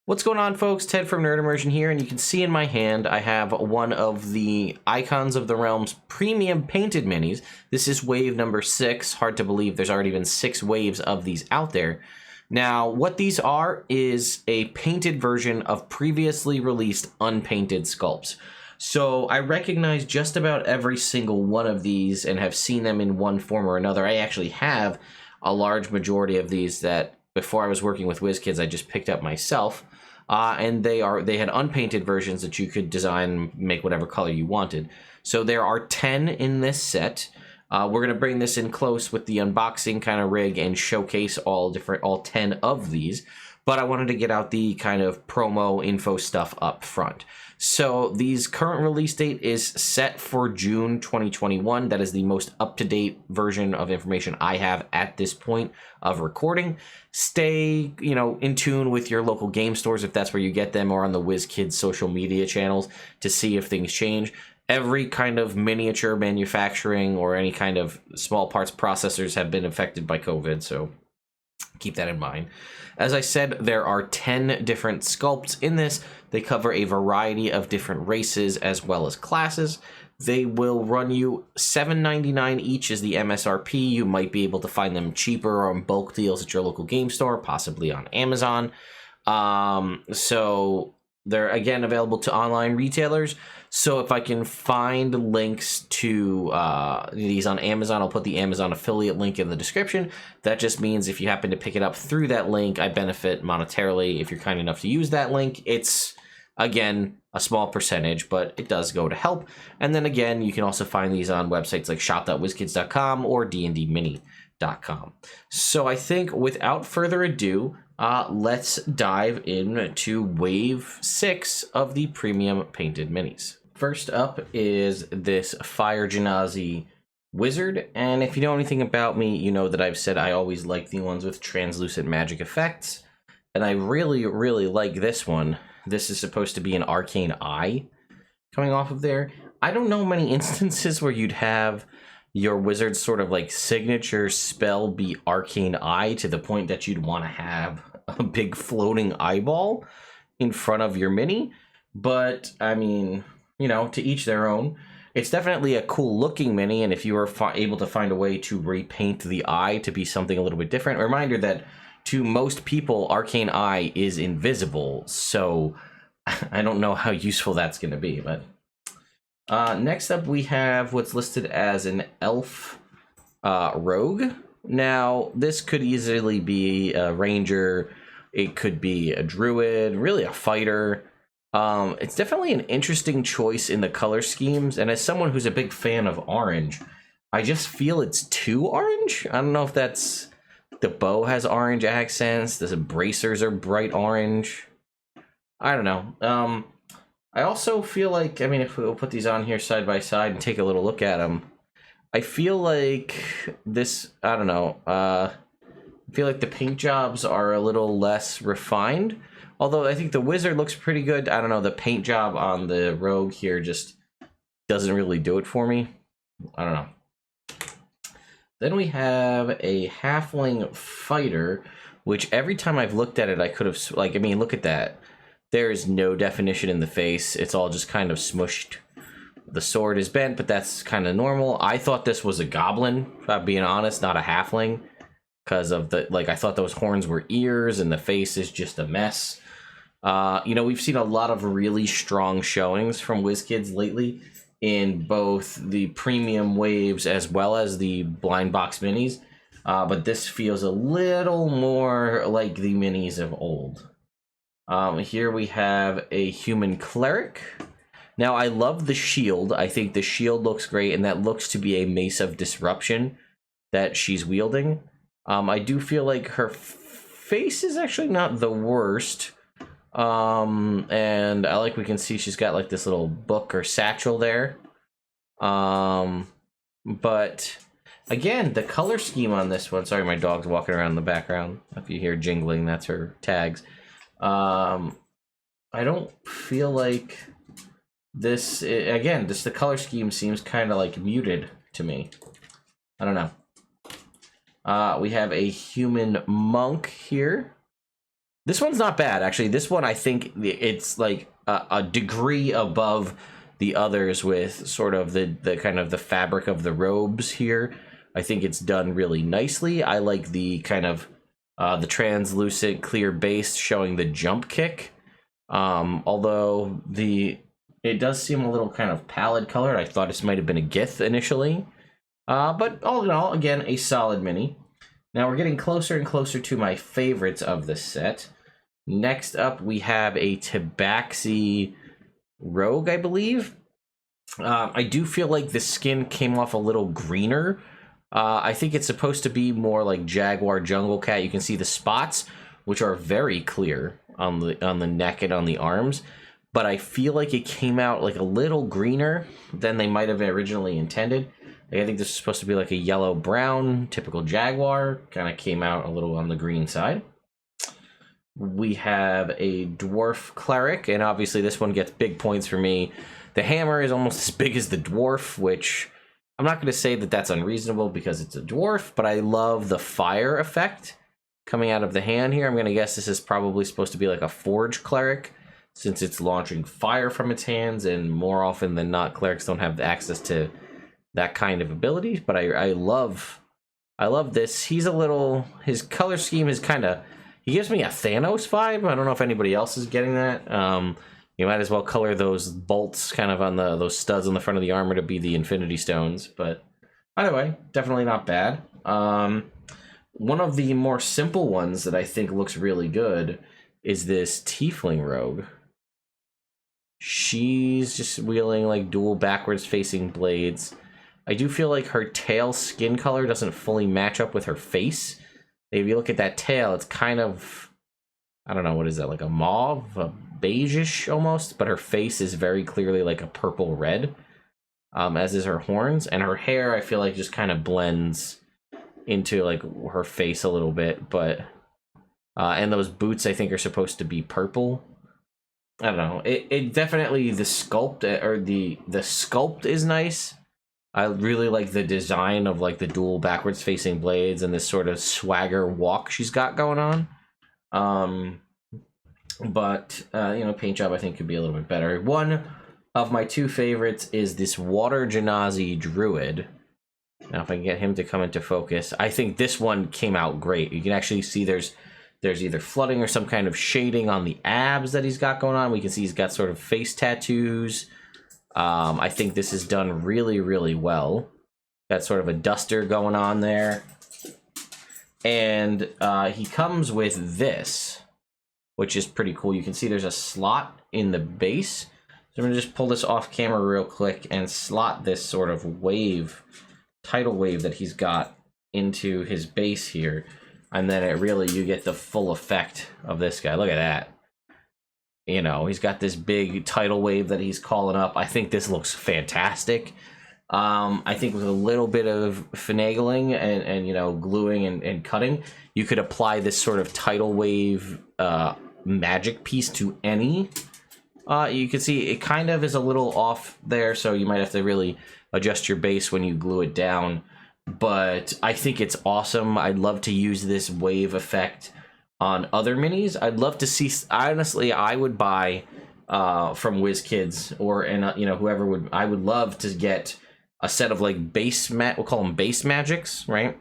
What's going on, folks? Ted from Nerd Immersion here, and you can see in my hand I have one of the Icons of the Realm's Premium Painted minis. This is wave number 6. Hard to believe there's already been 6 waves of these out there. Now, what these are is a painted version of previously released unpainted sculpts. So I recognize just about every single one of these and have seen them in one form or another. I actually have a large majority of these that before I was working with Wizkids, I just picked up myself. And they had unpainted versions that you could design, make whatever color you wanted. So there are 10 in this set. We're going to bring this in close with the unboxing kind of rig and showcase all 10 of these. But I wanted to get out the kind of promo info stuff up front. So these current release date is set for June 2021. That is the most up-to-date version of information I have at this point of recording. Stay, in tune with your local game stores if that's where you get them, or on the Wizkids social media channels to see if things change. Every kind of miniature manufacturing or any kind of small parts processors have been affected by COVID, so keep that in mind. As I said, there are 10 different sculpts in this. They cover a variety of different races as well as classes. They will run you $7.99 each is the MSRP. You might be able to find them cheaper or on bulk deals at your local game store, possibly on Amazon. So they're, again, available to online retailers. So if I can find links to these on Amazon, I'll put the Amazon affiliate link in the description. That just means if you happen to pick it up through that link, I benefit monetarily if you're kind enough to use that link. It's, again, a small percentage, but it does go to help. And then again, you can also find these on websites like shop.wizkids.com or dndmini.com. So I think without further ado, let's dive into wave 6 of the Premium Painted minis. First up is this Fire Janazi Wizard, and if you know anything about me, you know that I've said I always like the ones with translucent magic effects, and I really, really like this one. This is supposed to be an arcane eye coming off of there. I don't know many instances where you'd have your wizard's sort of like signature spell be arcane eye to the point that you'd want to have a big floating eyeball in front of your mini. But I mean, to each their own. It's definitely a cool looking mini, and if you are able to find a way to repaint the eye to be something a little bit different, a reminder that to most people, arcane eye is invisible, so I don't know how useful that's going to be. But next up, we have what's listed as an elf rogue. Now, this could easily be a ranger. It could be a druid, really a fighter. It's definitely an interesting choice in the color schemes, and as someone who's a big fan of orange, I just feel it's too orange. I don't know if that's the bow has orange accents, the bracers are bright orange. I don't know. I also feel like, if we'll put these on here side by side and take a little look at them, I feel like this, I don't know, I feel like the paint jobs are a little less refined. Although I think the wizard looks pretty good. I don't know, the paint job on the rogue here just doesn't really do it for me. I don't know. Then we have a Halfling Fighter, which every time I've looked at it, I could have, look at that. There's no definition in the face. It's all just kind of smushed. The sword is bent, but that's kind of normal. I thought this was a goblin, if I'm being honest, not a halfling. Because of the, I thought those horns were ears, and the face is just a mess. We've seen a lot of really strong showings from Wizkids lately in both the premium waves as well as the blind box minis. But this feels a little more like the minis of old. Here we have a human cleric. Now, I love the shield. I think the shield looks great, and that looks to be a mace of disruption that she's wielding. I do feel like her face is actually not the worst. And we can see she's got like this little book or satchel there. But again, the color scheme on this one, sorry, my dog's walking around in the background. If you hear jingling, that's her tags. I don't feel like this, again, the color scheme seems kind of like muted to me. I don't know. We have a human monk here. This one's not bad, actually. This one, I think it's like a degree above the others with sort of the kind of the fabric of the robes here. I think it's done really nicely. I like the kind of the translucent clear base showing the jump kick. Although it does seem a little kind of pallid colored. I thought this might have been a Gith initially. But all in all, again, a solid mini. Now we're getting closer and closer to my favorites of the set. Next up, we have a Tabaxi Rogue, I believe. I do feel like the skin came off a little greener. I think it's supposed to be more like Jaguar Jungle Cat. You can see the spots, which are very clear on the neck and on the arms. But I feel like it came out like a little greener than they might have originally intended. I think this is supposed to be like a yellow-brown, typical Jaguar. Kind of came out a little on the green side. We have a Dwarf Cleric, and obviously this one gets big points for me. The hammer is almost as big as the Dwarf, which I'm not going to say that that's unreasonable because it's a Dwarf, but I love the fire effect coming out of the hand here. I'm going to guess this is probably supposed to be like a Forge Cleric, since it's launching fire from its hands, and more often than not, clerics don't have access to that kind of ability. But I love this. He's a little, his color scheme is kind of, he gives me a Thanos vibe. I don't know if anybody else is getting that. You might as well color those bolts kind of on those studs on the front of the armor to be the Infinity Stones. But either way, definitely not bad. One of the more simple ones that I think looks really good is this Tiefling Rogue. She's just wielding like dual backwards facing blades. I do feel like her tail skin color doesn't fully match up with her face. If you look at that tail, it's kind of, I don't know, what is that, like a mauve, a beige-ish almost, but her face is very clearly like a purple red, as is her horns, and her hair I feel like just kind of blends into like her face a little bit, but and those boots I think are supposed to be purple. I don't know. It definitely, the sculpt or the sculpt is nice. I really like the design of like the dual backwards facing blades and this sort of swagger walk she's got going on. But you know, paint job I think could be a little bit better. One of my two favorites is this Water Janazi Druid. Now if I can get him to come into focus, I think this one came out great. You can actually see there's either flooding or some kind of shading on the abs that he's got going on. We can see he's got sort of face tattoos. I think this is done really, really well. Got sort of a duster going on there. And he comes with this, which is pretty cool. You can see there's a slot in the base. So I'm going to just pull this off camera real quick and slot this sort of wave, tidal wave that he's got into his base here. And then you get the full effect of this guy. Look at that. You know, he's got this big tidal wave that he's calling up. I think this looks fantastic. I think with a little bit of finagling and you know, gluing and cutting, you could apply this sort of tidal wave magic piece to any. You can see it kind of is a little off there, so you might have to really adjust your base when you glue it down. But I think it's awesome. I'd love to use this wave effect on other minis. I'd love to see, honestly, I would buy from Wizkids or you know, whoever would, I would love to get a set of like we'll call them base magics, right?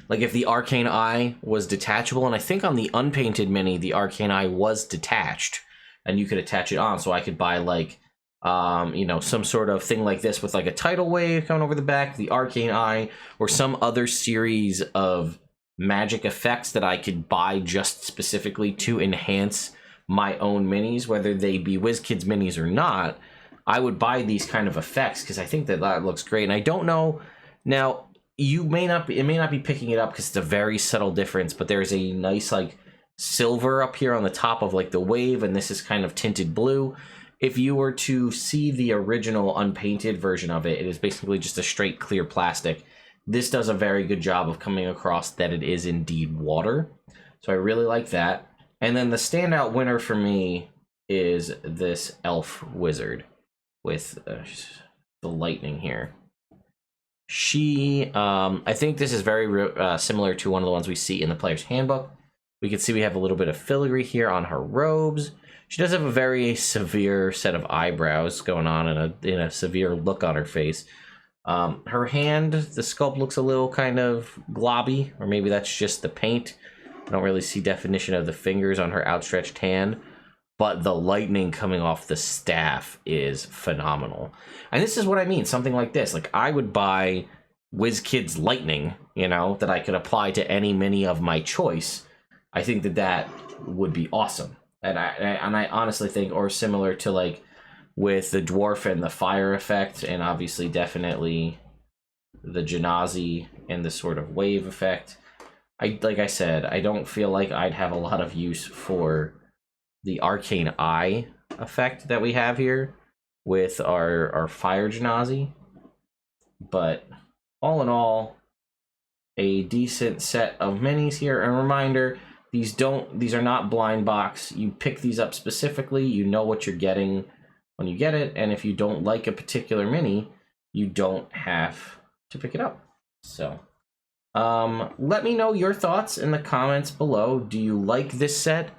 Like if the Arcane Eye was detachable, and I think on the unpainted mini the Arcane Eye was detached and you could attach it on, so I could buy like you know, some sort of thing like this with like a tidal wave coming over the back, the Arcane Eye, or some other series of magic effects that I could buy just specifically to enhance my own minis, whether they be Wizkids minis or not. I would buy these kind of effects because I think that looks great. And I don't know, now it may not be picking it up because it's a very subtle difference, but there's a nice like silver up here on the top of like the wave, and this is kind of tinted blue. If you were to see the original unpainted version of it, it is basically just a straight clear plastic. This does a very good job of coming across that it is indeed water. So I really like that. And then the standout winner for me is this elf wizard with the lightning here. She, I think this is very similar to one of the ones we see in the player's handbook. We can see we have a little bit of filigree here on her robes. She does have a very severe set of eyebrows going on and a severe look on her face. Her hand, the sculpt looks a little kind of globby, or maybe that's just the paint. I don't really see definition of the fingers on her outstretched hand, but the lightning coming off the staff is phenomenal. And this is what I mean, something like this. Like, I would buy Wizkids lightning, you know, that I could apply to any mini of my choice. I think that would be awesome. And I honestly think, or similar to like with the dwarf and the fire effect, and obviously definitely the Janazi and the sort of wave effect. Like I said, I don't feel like I'd have a lot of use for the arcane eye effect that we have here with our fire Janazi. But all in all, a decent set of minis here. A reminder, these are not blind box. You pick these up specifically, you know what you're getting when you get it, and if you don't like a particular mini, you don't have to pick it up. So let me know your thoughts in the comments below. Do you like this set?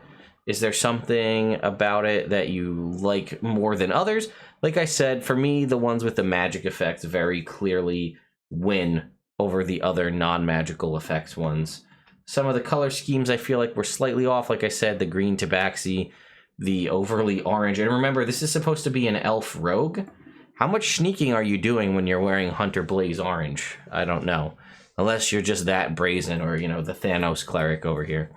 Is there something about it that you like more than others? Like I said, for me, the ones with the magic effects very clearly win over the other non-magical effects ones. Some of the color schemes I feel like were slightly off. Like I said, the green Tabaxi, the overly orange. And remember, this is supposed to be an elf rogue. How much sneaking are you doing when you're wearing Hunter Blaze orange? I don't know. Unless you're just that brazen, or, you know, the Thanos cleric over here.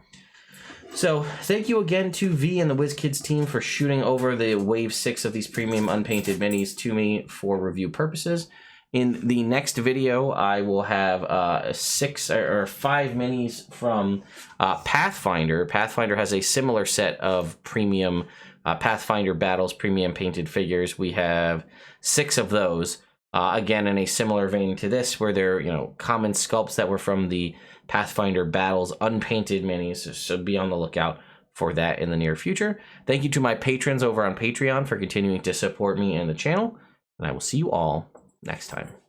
So, thank you again to V and the Wizkids team for shooting over the Wave 6 of these premium unpainted minis to me for review purposes. In the next video, I will have 6 or 5 minis from Pathfinder. Pathfinder has a similar set of premium Pathfinder Battles premium painted figures. We have 6 of those. Again, in a similar vein to this, where they're, you know, common sculpts that were from the Pathfinder Battles unpainted minis. So be on the lookout for that in the near future. Thank you to my patrons over on Patreon for continuing to support me and the channel, and I will see you all next time.